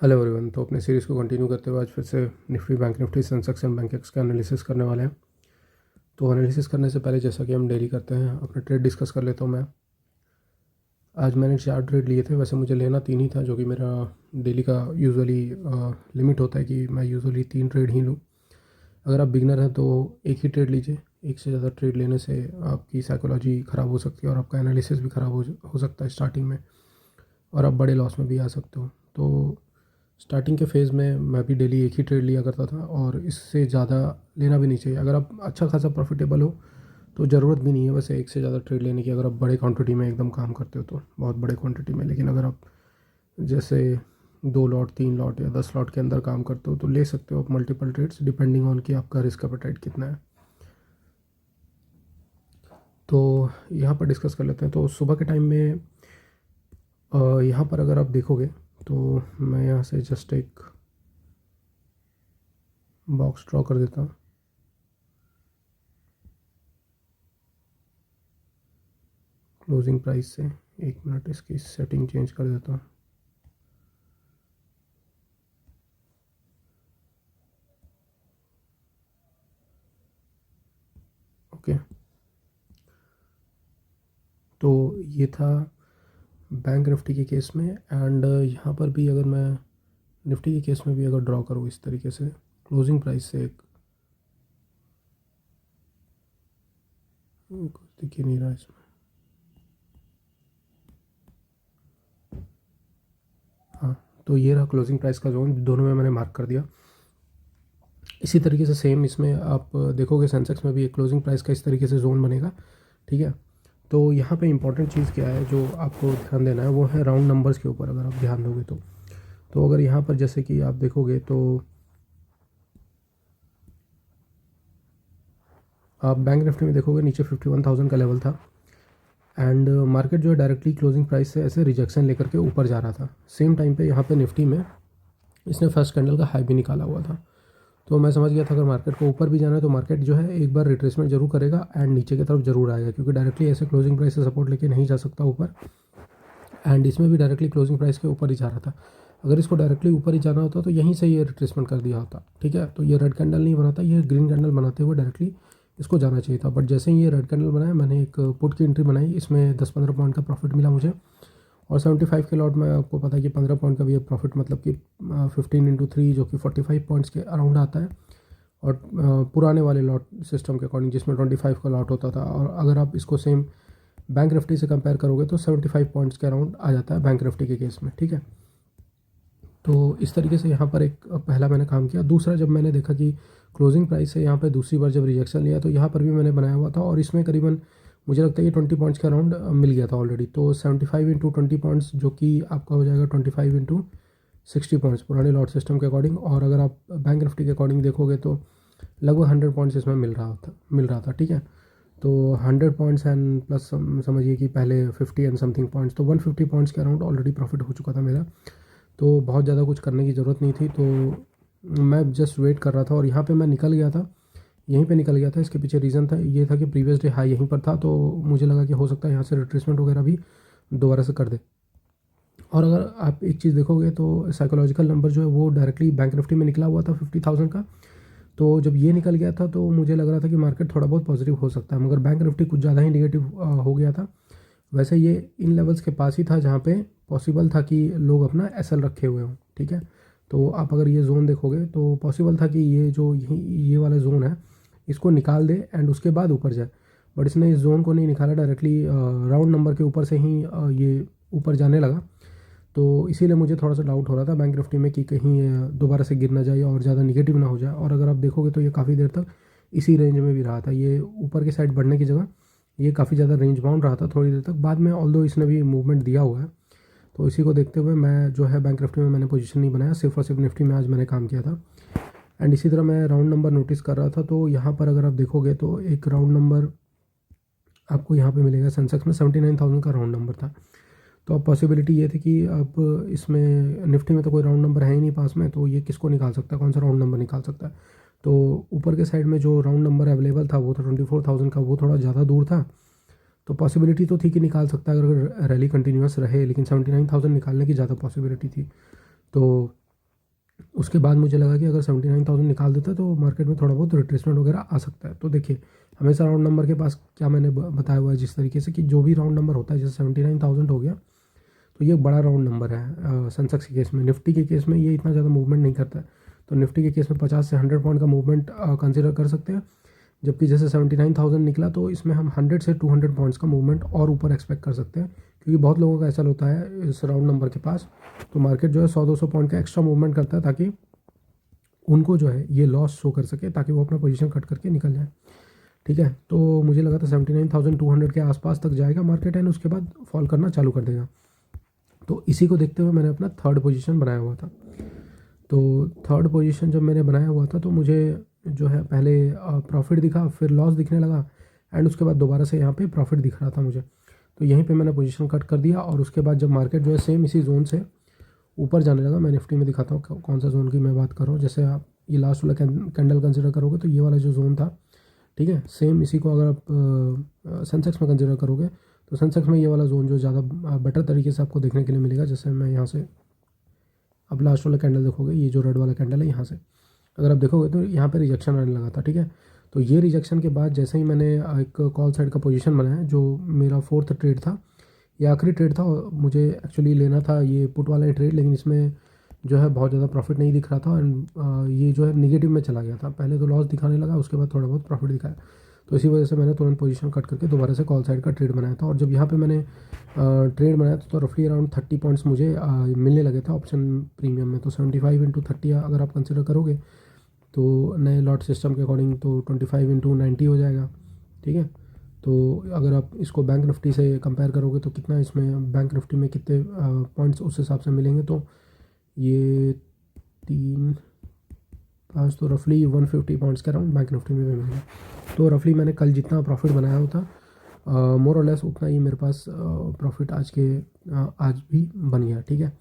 Hello everyone. तो अपने series को कंटिन्यू करते हुए आज फिर से Nifty, bank Nifty, Sensex and bank x का एनालिसिस करने वाले हैं। तो एनालिसिस करने से पहले जैसा कि हम डेली करते हैं अपना ट्रेड डिस्कस कर लेता हूँ मैं। आज मैंने 4 ट्रेड लिए थे, वैसे मुझे लेना 3 ही था जो कि मेरा डेली का यूजुअली लिमिट होता है कि मैं यूजुअली 3 ट्रेड ही लूँ। अगर आप बिगनर हैं तो एक ही ट्रेड लीजिए। एक से ज़्यादा ट्रेड लेने से आपकी साइकोलॉजी ख़राब हो सकती है और आपका एनालिसिस भी ख़राब हो सकता है स्टार्टिंग में, और आप बड़े लॉस में भी आ सकते हो। तो स्टार्टिंग के फेज़ में मैं भी डेली एक ही ट्रेड लिया करता था और इससे ज़्यादा लेना भी नहीं चाहिए। अगर आप अच्छा खासा प्रॉफिटेबल हो तो ज़रूरत भी नहीं है वैसे एक से ज़्यादा ट्रेड लेने की, अगर आप बड़े क्वांटिटी में एकदम काम करते हो तो, बहुत बड़े क्वांटिटी में। लेकिन अगर आप जैसे 2 लॉट, 3 लॉट या 10 लॉट के अंदर काम करते हो तो ले सकते हो आप मल्टीपल ट्रेड्स, डिपेंडिंग ऑन कि आपका रिस्क एपेटाइट कितना है। तो यहाँ पर डिस्कस कर लेते हैं। तो सुबह के टाइम में यहाँ पर अगर आप देखोगे तो मैं यहाँ से जस्ट एक बॉक्स ड्रॉ कर देता हूँ। क्लोजिंग प्राइस से 1 मिनट इसकी सेटिंग चेंज कर देता हूँ। ओके, तो ये था बैंक निफ्टी के केस में। एंड यहाँ पर भी अगर मैं निफ्टी के केस में भी अगर ड्रॉ करूँ इस तरीके से क्लोजिंग प्राइस से, एक कुछ दिख ही नहीं रहा इसमें। हाँ, तो ये रहा क्लोजिंग प्राइस का जोन, दोनों में मैंने मार्क कर दिया। इसी तरीके से सेम इसमें आप देखोगे सेंसेक्स में भी एक क्लोजिंग प्राइस का इस तरीके से जोन बनेगा। ठीक है, तो यहाँ पे इंपॉर्टेंट चीज़ क्या है जो आपको ध्यान देना है वो है राउंड नंबर्स के ऊपर। अगर आप ध्यान दोगे तो अगर यहाँ पर जैसे कि आप देखोगे तो आप बैंक निफ्टी में देखोगे नीचे 51,000 का लेवल था एंड मार्केट जो है डायरेक्टली क्लोजिंग प्राइस से ऐसे रिजेक्शन लेकर के ऊपर जा रहा था। सेम टाइम पे यहाँ पे निफ्टी में इसने फर्स्ट कैंडल का हाई भी निकाला हुआ था। तो मैं समझ गया था अगर मार्केट को ऊपर भी जाना है तो मार्केट जो है एक बार रिट्रेसमेंट जरूर करेगा एंड नीचे की तरफ जरूर आएगा, क्योंकि डायरेक्टली ऐसे क्लोजिंग प्राइस से सपोर्ट लेके नहीं जा सकता ऊपर। एंड इसमें भी डायरेक्टली क्लोजिंग प्राइस के ऊपर ही जा रहा था। अगर इसको डायरेक्टली ऊपर ही जाना होता तो यहीं से ये रिट्रेसमेंट कर दिया होता। ठीक है, तो ये रेड कैंडल नहीं बनाता, ये ग्रीन कैंडल बनाते हुए डायरेक्टली इसको जाना चाहिए था। बट जैसे ही ये रेड कैंडल बनाया मैंने एक पुट की एंट्री बनाई, इसमें 10-15 पॉइंट का प्रॉफिट मिला मुझे। और 75 के लॉट में आपको पता है कि 15 पॉइंट का भी प्रॉफिट, मतलब कि 15 × 3 जो कि 45 पॉइंट्स के अराउंड आता है। और पुराने वाले लॉट सिस्टम के अकॉर्डिंग जिसमें 25 का लॉट होता था, और अगर आप इसको सेम बैंक निफ्टी से कंपेयर करोगे तो 75 पॉइंट्स के अराउंड आ जाता है बैंक निफ्टी के केस में। ठीक है, तो इस तरीके से यहाँ पर एक पहला मैंने काम किया। दूसरा, जब मैंने देखा कि क्लोजिंग प्राइस से यहाँ पर दूसरी बार जब रिजेक्शन लिया तो यहाँ पर भी मैंने बनाया हुआ था और इसमें करीबन मुझे लगता है कि 20 पॉइंट्स के अराउंड मिल गया था ऑलरेडी। तो 75 × 20 पॉइंट्स जो कि आपका हो जाएगा 25 × 60 पॉइंट्स पुराने लॉट सिस्टम के अकॉर्डिंग। और अगर आप बैंक निफ्टी के अकॉर्डिंग देखोगे तो लगभग 100 पॉइंट्स इसमें मिल रहा था। ठीक है, तो 100 पॉइंट्स एंड प्लस समझिए कि पहले 50 एंड समथिंग पॉइंट्स, तो 150 पॉइंट्स के अराउंड ऑलरेडी प्रॉफिट हो चुका था मेरा। तो बहुत ज़्यादा कुछ करने की ज़रूरत नहीं थी, तो मैं जस्ट वेट कर रहा था और यहाँ पे मैं निकल गया था, यहीं पे निकल गया था। इसके पीछे रीज़न था ये था कि प्रीवियस डे हाई यहीं पर था, तो मुझे लगा कि हो सकता है यहाँ से रिट्रेसमेंट वगैरह भी दोबारा से कर दे। और अगर आप एक चीज़ देखोगे तो साइकोलॉजिकल नंबर जो है वो डायरेक्टली बैंक निफ्टी में निकला हुआ था 50,000 का। तो जब ये निकल गया था तो मुझे लग रहा था कि मार्केट थोड़ा बहुत पॉजिटिव हो सकता है, मगर बैंक निफ्टी कुछ ज़्यादा ही निगेटिव हो गया था। वैसे ये इन लेवल्स के पास ही था जहाँ पे पॉसिबल था कि लोग अपना एसएल रखे हुए हों। ठीक है, तो आप अगर ये जोन देखोगे तो पॉसिबल था कि ये जो ये वाला जोन है इसको निकाल दे एंड उसके बाद ऊपर जाए। बट इसने इस जोन को नहीं निकाला, डायरेक्टली राउंड नंबर के ऊपर से ही ये ऊपर जाने लगा। तो इसीलिए मुझे थोड़ा सा डाउट हो रहा था बैंक निफ्टी में कि कहीं दोबारा से गिर ना जाए और ज़्यादा निगेटिव ना हो जाए। और अगर आप देखोगे तो ये काफ़ी देर तक इसी रेंज में भी रहा था, ये ऊपर की साइड बढ़ने की जगह ये काफ़ी ज़्यादा रेंज बाउंड रहा था थोड़ी देर तक। बाद में ऑल्दो इसने भी मूवमेंट दिया हुआ है, तो इसी को देखते हुए मैं जो है बैंक निफ्टी में मैंने पोजीशन नहीं बनाया, सिर्फ और सिर्फ निफ्टी में आज मैंने काम किया था। एंड इसी तरह मैं राउंड नंबर नोटिस कर रहा था, तो यहाँ पर अगर आप देखोगे तो एक राउंड नंबर आपको यहाँ पे मिलेगा। सेंसेक्स में 79,000 का राउंड नंबर था। तो अब पॉसिबिलिटी ये थी कि अब इसमें निफ्टी में तो कोई राउंड नंबर है ही नहीं पास में, तो ये किसको निकाल सकता है, कौन सा राउंड नंबर निकाल सकता है। तो ऊपर के साइड में जो राउंड नंबर अवेलेबल था वो था 24,000 का, वो थोड़ा ज़्यादा दूर था। तो पॉसिबिलिटी तो थी कि निकाल सकता है अगर रैली कंटिन्यूस रहे, लेकिन 79,000 निकालने की ज़्यादा पॉसिबिलिटी थी। तो उसके बाद मुझे लगा कि अगर 79,000 निकाल देता है तो मार्केट में थोड़ा बहुत रिट्रेसमेंट वगैरह आ सकता है। तो देखिए हमेशा राउंड नंबर के पास क्या मैंने बताया हुआ है जिस तरीके से कि जो भी राउंड नंबर होता है, जैसे 79,000 हो गया तो ये बड़ा राउंड नंबर है सेंसेक्स के केस में। निफ्टी के केस में ये इतना ज़्यादा मूवमेंट नहीं करता है, तो निफ्टी के केस में 50 से 100 पॉइंट का मूवमेंट कंसिडर कर सकते हैं। जबकि जैसे 79,000 निकला तो इसमें हम 100 से 200 पॉइंट्स का मूवमेंट और ऊपर एक्सपेक्ट कर सकते हैं, क्योंकि बहुत लोगों का ऐसा होता है इस राउंड नंबर के पास। तो मार्केट जो है 100-200 पॉइंट का एक्स्ट्रा मूवमेंट करता है ताकि उनको जो है ये लॉस शो कर सके, ताकि वो अपना पोजीशन कट करके निकल जाए। ठीक है, तो मुझे लगा था 79,200 के आसपास तक जाएगा मार्केट एंड उसके बाद फॉल करना चालू कर देगा। तो इसी को देखते हुए मैंने अपना थर्ड पोजीशन बनाया हुआ था। तो थर्ड पोजीशन जब मैंने बनाया हुआ था तो मुझे जो है पहले प्रॉफिट दिखा, फिर लॉस दिखने लगा एंड उसके बाद दोबारा से यहाँ पे प्रॉफिट दिख रहा था मुझे। तो यहीं पे मैंने पोजीशन कट कर दिया और उसके बाद जब मार्केट जो है सेम इसी जोन से ऊपर जाने लगा, मैं निफ्टी में दिखाता हूँ कौन सा जोन की मैं बात कर रहा हूँ। जैसे आप ये लास्ट वाला कैंडल कंसिडर करोगे तो ये वाला जो जोन था, ठीक है, सेम इसी को अगर आप सेंसेक्स में कंसिडर करोगे तो सेंसेक्स में ये वाला जोन जो ज़्यादा बेटर तरीके से आपको देखने के लिए मिलेगा। जैसे मैं यहाँ से अब लास्ट वाला कैंडल देखोगे, ये जो रेड वाला कैंडल है यहाँ से अगर आप देखोगे तो यहाँ पे रिजेक्शन आने लगा था। ठीक है, तो ये रिजेक्शन के बाद जैसे ही मैंने एक कॉल साइड का पोजीशन बनाया, जो मेरा फोर्थ ट्रेड था, ये आखिरी ट्रेड था, मुझे एक्चुअली लेना था ये पुट वाला ट्रेड, लेकिन इसमें जो है बहुत ज़्यादा प्रॉफिट नहीं दिख रहा था एंड ये जो है निगेटिव में चला गया था। पहले तो लॉस दिखाने लगा, उसके बाद थोड़ा बहुत प्रॉफिट दिखाया, तो इसी वजह से मैंने तुरंत पोजीशन कट करके दोबारा से कॉल साइड का ट्रेड बनाया था। और जब यहाँ पे मैंने ट्रेड बनाया तो रफली अराउंड 30 पॉइंट्स मुझे मिलने लगे थे ऑप्शन प्रीमियम में। तो 75 इंटू 30 अगर आप कंसिडर करोगे तो नए लॉट सिस्टम के अकॉर्डिंग तो 25 इंटू 90 हो जाएगा। ठीक है, तो अगर आप इसको बैंक निफ्टी से कंपेयर करोगे तो कितना इसमें बैंक निफ्टी में कितने पॉइंट्स उस हिसाब से मिलेंगे, तो ये 3-5 तो रफली 150 पॉइंट्स के अराउंड बैंक निफ्टी में भी मिलेगा। तो रफली मैंने कल जितना प्रॉफिट बनाया होता मोर और लेस उतना ही मेरे पास प्रॉफिट आज भी बन गया। ठीक है,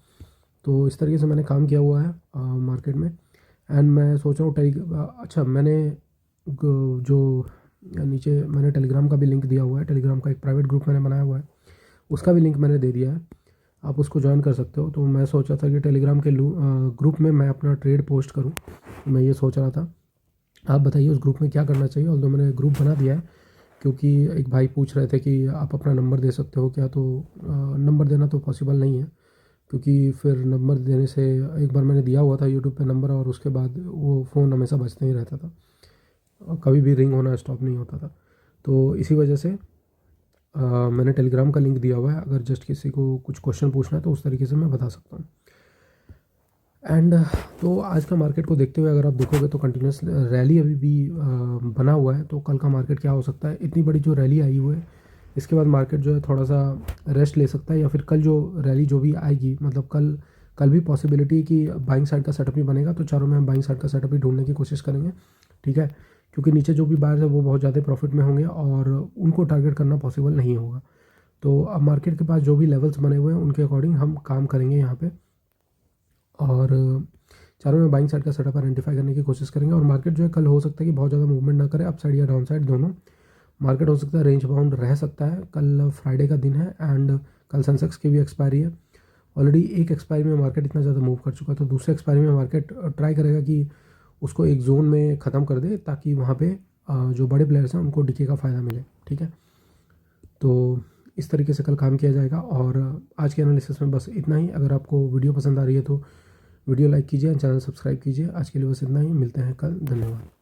तो इस तरीके से मैंने काम किया हुआ है मार्केट में एंड मैं सोच रहा हूँ अच्छा मैंने जो नीचे मैंने टेलीग्राम का भी लिंक दिया हुआ है, टेलीग्राम का एक प्राइवेट ग्रुप मैंने बनाया हुआ है, उसका भी लिंक मैंने दे दिया है, आप उसको ज्वाइन कर सकते हो। तो मैं सोचा था कि टेलीग्राम के ग्रुप में मैं अपना ट्रेड पोस्ट करूं, मैं ये सोच रहा था। आप बताइए उस ग्रुप में क्या करना चाहिए। ऑल्दो मैंने ग्रुप बना दिया है, क्योंकि एक भाई पूछ रहे थे कि आप अपना नंबर दे सकते हो क्या, तो नंबर देना तो पॉसिबल नहीं है, क्योंकि फिर नंबर देने से एक बार मैंने दिया हुआ था यूट्यूब पे नंबर और उसके बाद वो फ़ोन हमेशा बजते ही रहता था और कभी भी रिंग होना स्टॉप नहीं होता था। तो इसी वजह से मैंने टेलीग्राम का लिंक दिया हुआ है, अगर जस्ट किसी को कुछ क्वेश्चन पूछना है तो उस तरीके से मैं बता सकता हूँ। एंड तो आज का मार्केट को देखते हुए अगर आप देखोगे तो कंटिन्यूस रैली अभी भी बना हुआ है। तो कल का मार्केट क्या हो सकता है, इतनी बड़ी जो रैली आई हुई है इसके बाद मार्केट जो है थोड़ा सा रेस्ट ले सकता है, या फिर कल जो रैली जो भी आएगी, मतलब कल भी पॉसिबिलिटी है कि बाइंग साइड का सेटअप ही बनेगा। तो चारों में हम बाइंग साइड का सेटअप ही ढूंढने की कोशिश करेंगे। ठीक है, क्योंकि नीचे जो भी बायर्स है वो बहुत ज़्यादा प्रॉफिट में होंगे और उनको टारगेट करना पॉसिबल नहीं होगा। तो अब मार्केट के पास जो भी लेवल्स बने हुए हैं उनके अकॉर्डिंग हम काम करेंगे यहाँ पे, और चारों में बाइंग साइड का सेटअप आइडेंटिफाई करने की कोशिश करेंगे। और मार्केट जो है कल हो सकता है कि बहुत ज़्यादा मूवमेंट ना करे, अप साइड या डाउन साइड दोनों। मार्केट हो सकता है रेंज बाउंड रह सकता है। कल फ्राइडे का दिन है एंड कल सेंसेक्स की भी एक्सपायरी है। ऑलरेडी एक एक्सपायरी में मार्केट इतना ज़्यादा मूव कर चुका है, तो दूसरे एक्सपायरी में मार्केट ट्राई करेगा कि उसको एक जोन में ख़त्म कर दे, ताकि वहाँ पे जो बड़े प्लेयर्स हैं उनको डीके का फ़ायदा मिले। ठीक है, तो इस तरीके से कल काम किया जाएगा। और आज के एनालिसिस में बस इतना ही। अगर आपको वीडियो पसंद आ रही है तो वीडियो लाइक कीजिए, चैनल सब्सक्राइब कीजिए। आज के लिए बस इतना ही, मिलते हैं कल, धन्यवाद।